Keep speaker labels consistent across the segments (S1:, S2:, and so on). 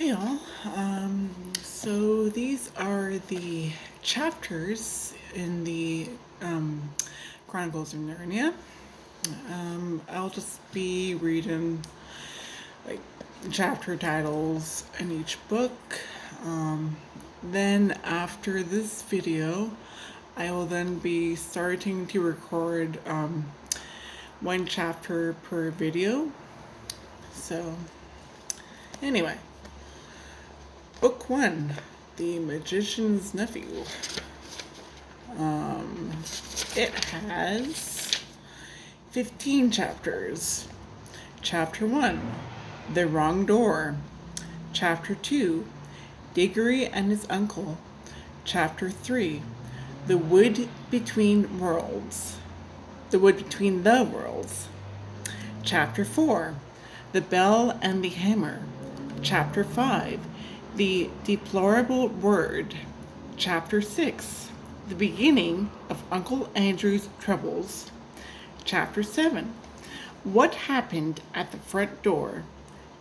S1: Hey all. So these are the chapters in the Chronicles of Narnia. I'll just be reading like chapter titles in each book. Then after this video, I will then be starting to record one chapter per video. So anyway. Book 1, The Magician's Nephew. It has 15 chapters. Chapter 1, The Wrong Door. Chapter 2, Diggory and His Uncle. Chapter 3, The Wood Between Worlds. The Wood Between the Worlds. Chapter 4, The Bell and the Hammer. Chapter 5, The Deplorable Word. Chapter 6, The Beginning of Uncle Andrew's Troubles. Chapter 7, What Happened at the Front Door.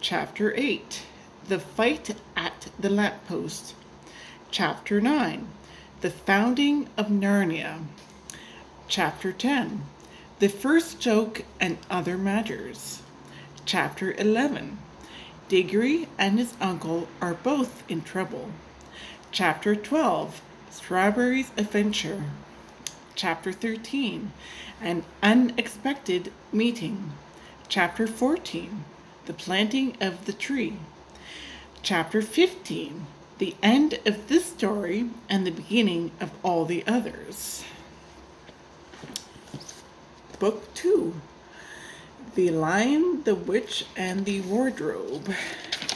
S1: Chapter 8, The Fight at the Lamppost. Chapter 9, The Founding of Narnia. Chapter 10, The First Joke and Other Matters. Chapter 11, Diggory and his uncle are both in trouble. Chapter 12, Strawberry's Adventure. Chapter 13, An Unexpected Meeting. Chapter 14, The Planting of the Tree. Chapter 15, The End of This Story and the Beginning of All the Others. Book 2, The Lion, the Witch, and the Wardrobe.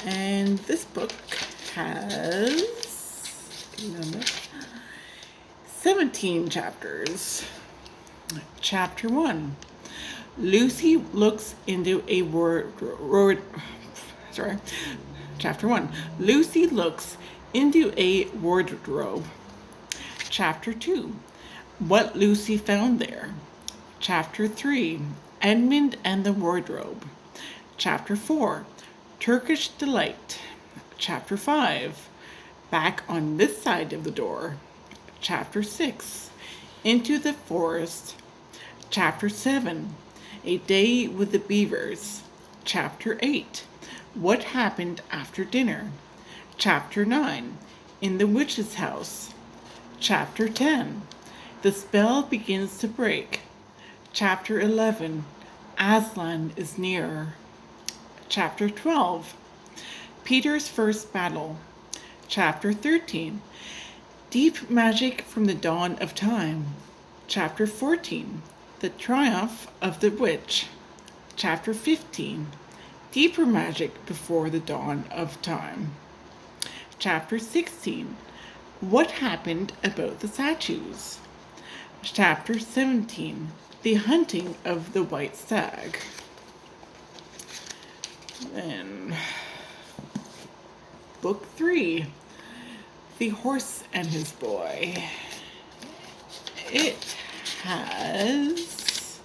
S1: And this book has 17 chapters. Chapter 1, Lucy looks into a Chapter 1, Lucy looks into a wardrobe. Chapter 2, What Lucy Found There. Chapter 3, Edmund and the Wardrobe. Chapter 4, Turkish Delight. Chapter 5, Back on This Side of the Door. Chapter 6, Into the Forest. Chapter 7, A Day with the Beavers. Chapter 8, What Happened After Dinner. Chapter 9, In the Witch's House. Chapter 10, The Spell Begins to Break. Chapter 11, Aslan is Near. Chapter 12, Peter's First Battle. Chapter 13, Deep Magic from the Dawn of Time. Chapter 14, The Triumph of the Witch. Chapter 15, Deeper Magic Before the Dawn of Time. Chapter 16, What Happened About the Statues. Chapter 17, The Hunting of the White Stag. Then, Book 3, The Horse and His Boy. It has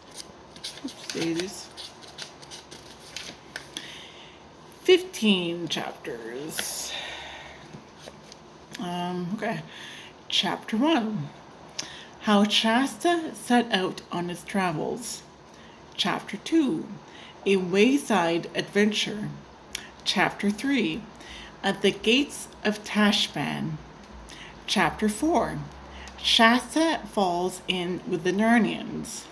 S1: 15 chapters. Chapter 1, How Shasta Set Out on His Travels. Chapter 2, A Wayside Adventure. Chapter 3, At the Gates of Tashban. Chapter 4, Shasta Falls In with the Narnians.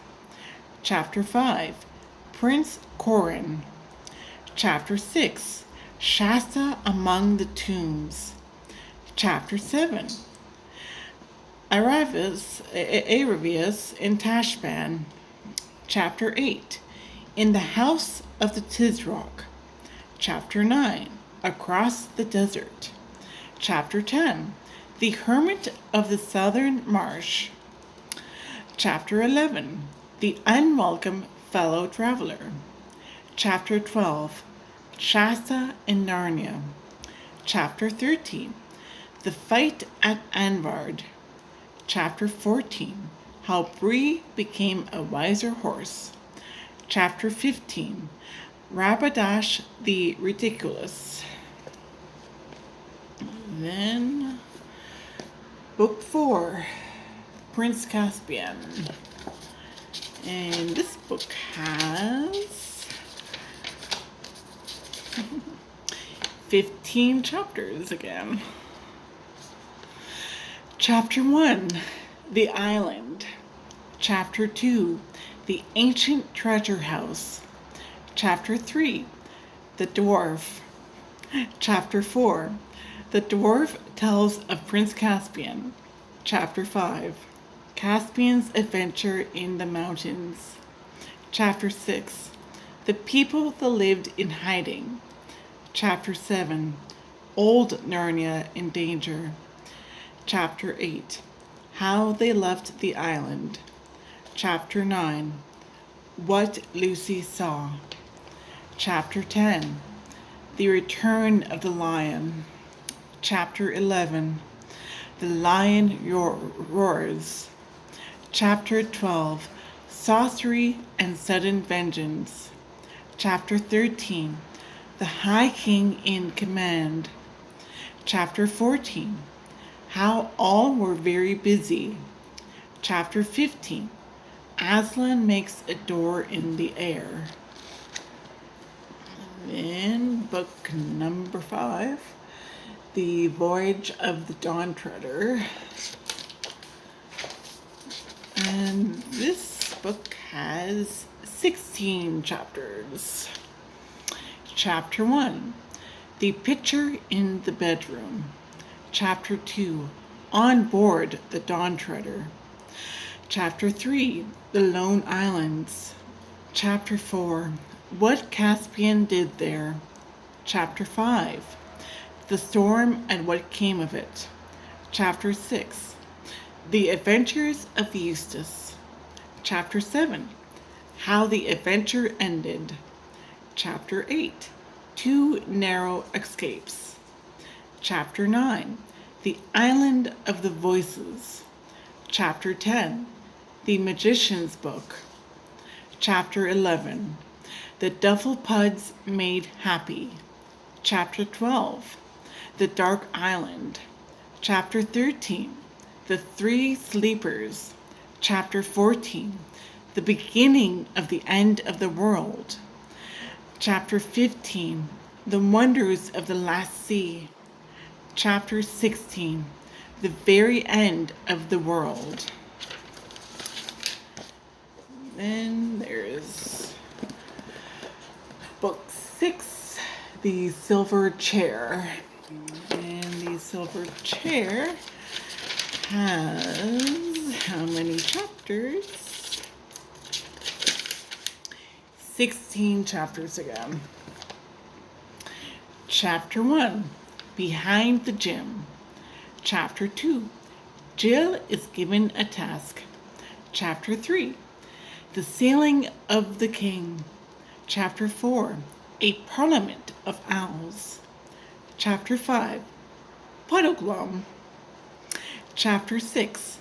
S1: Chapter 5, Prince Corin. Chapter 6, Shasta Among the Tombs. Chapter 7, Aravius in Tashban. Chapter 8, In the House of the Tisrock. Chapter 9, Across the Desert. Chapter 10, The Hermit of the Southern Marsh. Chapter 11, The Unwelcome Fellow Traveler. Chapter 12, Shasta in Narnia. Chapter 13, The Fight at Anvard. Chapter 14, How Bree Became a Wiser Horse. Chapter 15, Rabadash the Ridiculous. Then Book 4, Prince Caspian. And this book has 15 chapters again. Chapter 1, The Island. Chapter 2, The Ancient Treasure House. Chapter 3, The Dwarf. Chapter 4, The Dwarf Tells of Prince Caspian. Chapter 5, Caspian's Adventure in the Mountains. Chapter 6, The People that Lived in Hiding. Chapter 7, Old Narnia in Danger. Chapter 8, How They Left the Island. Chapter 9, What Lucy Saw. Chapter 10, The Return of the Lion. Chapter 11, The Lion Roars. Chapter 12, Sorcery and Sudden Vengeance. Chapter 13, The High King in Command. Chapter 14, How All Were Very Busy. Chapter 15, Aslan Makes a Door in the Air. Then book number 5, The Voyage of the Dawn Treader. And this book has 16 chapters. Chapter 1, The Picture in the Bedroom. Chapter 2, On Board the Dawn Treader. Chapter 3, The Lone Islands. Chapter 4, What Caspian Did There. Chapter 5, The Storm and What Came of It. Chapter 6, The Adventures of Eustace. Chapter 7, How the Adventure Ended. Chapter 8, Two Narrow Escapes. Chapter 9, The Island of the Voices. Chapter 10, The Magician's Book. Chapter 11, The Dufflepuds Made Happy. Chapter 12, The Dark Island. Chapter 13, The Three Sleepers. Chapter 14, The Beginning of the End of the World. Chapter 15, The Wonders of the Last Sea. Chapter 16, The Very End of the World. Then there's book 6, The Silver Chair. And the Silver Chair has how many chapters? 16 chapters again. Chapter 1, Behind the Gym. Chapter 2, Jill is given a task. Chapter 3, The Sailing of the King. Chapter 4, A Parliament of Owls. Chapter 5, Puddleglum. Chapter 6,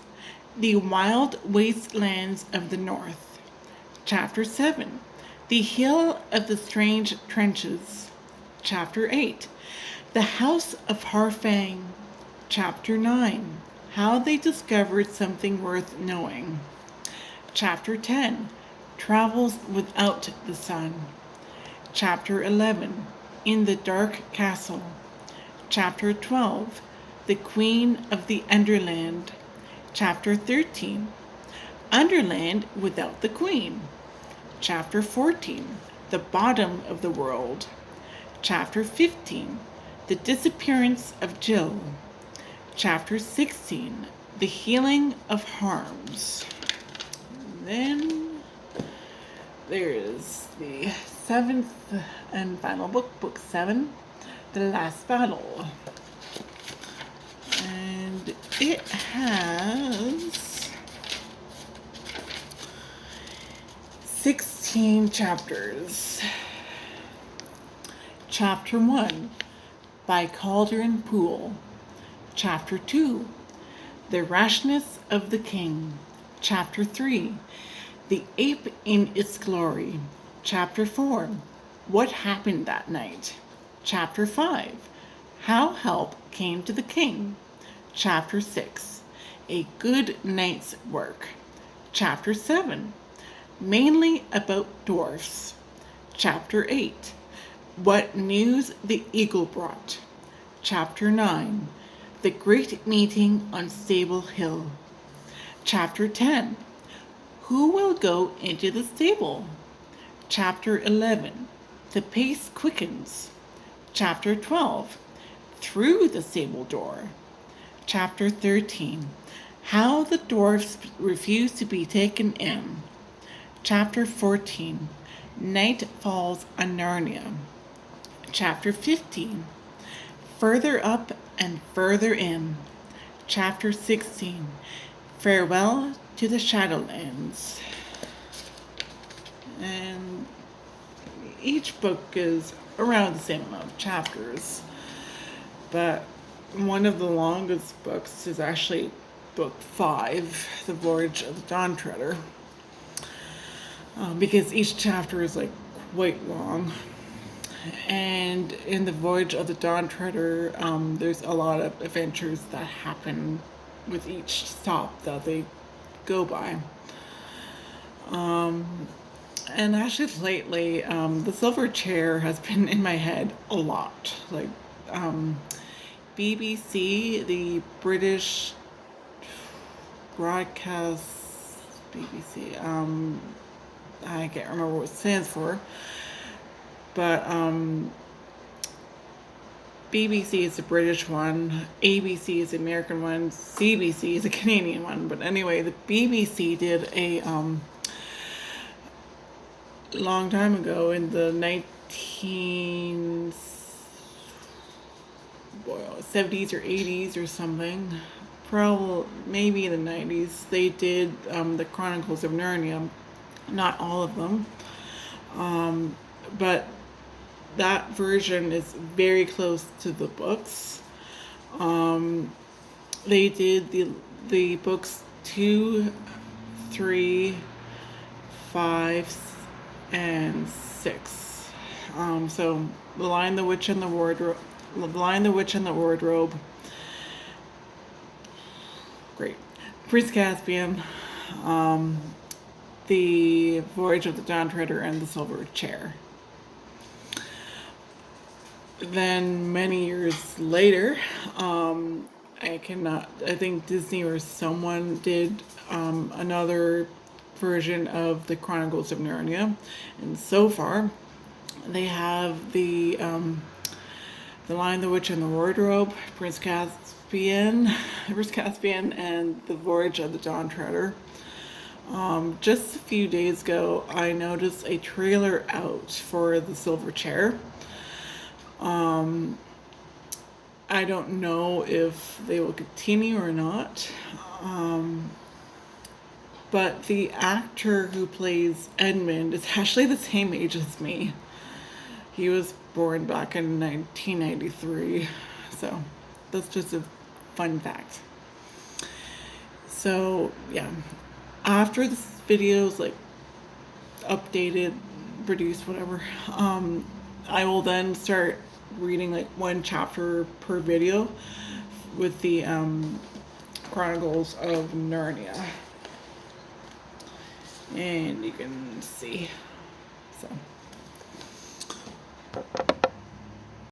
S1: The Wild Wastelands of the North. Chapter 7, The Hill of the Strange Trenches. Chapter 8, The House of Harfang. Chapter 9, How They Discovered Something Worth Knowing. Chapter 10, Travels Without the Sun. Chapter 11, In the Dark Castle. Chapter 12, The Queen of the Underland. Chapter 13, Underland Without the Queen. Chapter 14, The Bottom of the World. Chapter 15, The Disappearance of Jill. Chapter 16, The Healing of Harms. Then there is the 7th and final book, book 7, The Last Battle. And it has 16 chapters. Chapter 1, By Cauldron Pool. Chapter 2, The Rashness of the King. Chapter 3, The Ape in Its Glory. Chapter 4, What Happened That Night. Chapter 5, How Help Came to the King. Chapter 6. A Good Night's Work. Chapter 7. Mainly About Dwarfs. Chapter 8. What News the Eagle Brought. Chapter 9. The Great Meeting on Stable Hill. Chapter 10. Who Will Go into the Stable? Chapter 11. The Pace Quickens. Chapter 12. Through the Stable Door. Chapter 13. How the Dwarfs Refuse to be Taken In. Chapter 14. Night Falls on Narnia. Chapter 15. Further Up and Further In. Chapter 16. Farewell to the Shadowlands. And each book is around the same amount of chapters, but one of the longest books is actually book 5, The Voyage of the Dawn Treader, because each chapter is like quite long. And in The Voyage of the Dawn Treader, there's a lot of adventures that happen with each stop that they go by. And actually lately, the silver chair has been in my head a lot. Like, BBC, the British broadcast, BBC, I can't remember what it stands for, but BBC is the British one, ABC is the American one, CBC is the Canadian one. But anyway, the BBC did a long time ago in the 1970s or 80s or something, probably maybe in the 90s, they did the Chronicles of Narnia. Not all of them, but that version is very close to the books. They did the books 2, 3, 5, and 6. So The Lion, the Witch, and the Wardrobe. The Lion, the Witch, and the Wardrobe. Great. Prince Caspian. The Voyage of the Dawn Treader, and the Silver Chair. Then many years later, I think Disney or someone did another version of the Chronicles of Narnia, and so far they have the Lion, the Witch, and the Wardrobe, Prince Caspian, and the Voyage of the Dawn Treader. Just a few days ago, I noticed a trailer out for the Silver Chair. I don't know if they will continue or not. But the actor who plays Edmund is actually the same age as me. He was born back in 1993. So that's just a fun fact. So yeah, after this video is like updated, produced, whatever, I will then start reading like one chapter per video with the Chronicles of Narnia. And you can see. So